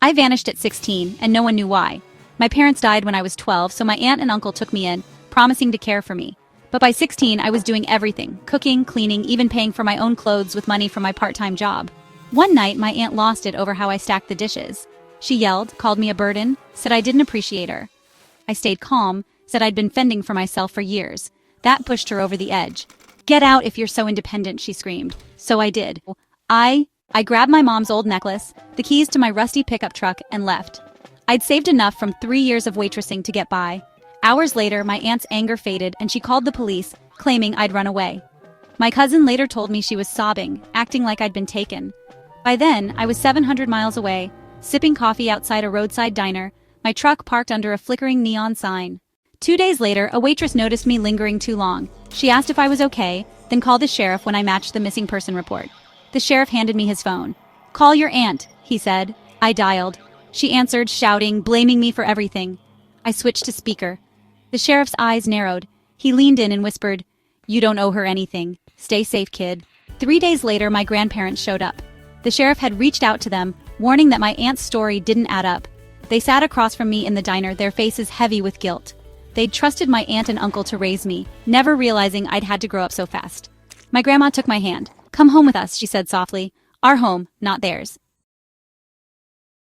I vanished at 16, and no one knew why. My parents died when I was 12, so my aunt and uncle took me in, promising to care for me. But by 16, I was doing everything, cooking, cleaning, even paying for my own clothes with money from my part-time job. One night, my aunt lost it over how I stacked the dishes. She yelled, called me a burden, said I didn't appreciate her. I stayed calm, said I'd been fending for myself for years. That pushed her over the edge. "Get out if you're so independent," she screamed. So I did. I grabbed my mom's old necklace, the keys to my rusty pickup truck, and left. I'd saved enough from 3 years of waitressing to get by. Hours later, my aunt's anger faded and she called the police, claiming I'd run away. My cousin later told me she was sobbing, acting like I'd been taken. By then, I was 700 miles away, sipping coffee outside a roadside diner, my truck parked under a flickering neon sign. 2 days later, a waitress noticed me lingering too long. She asked if I was okay, then called the sheriff when I matched the missing person report. The sheriff handed me his phone. "Call your aunt," he said. I dialed. She answered, shouting, blaming me for everything. I switched to speaker. The sheriff's eyes narrowed. He leaned in and whispered, "You don't owe her anything. Stay safe, kid." 3 days later, my grandparents showed up. The sheriff had reached out to them, warning that my aunt's story didn't add up. They sat across from me in the diner, their faces heavy with guilt. They'd trusted my aunt and uncle to raise me, never realizing I'd had to grow up so fast. My grandma took my hand. "Come home with us," she said softly. "Our home, not theirs."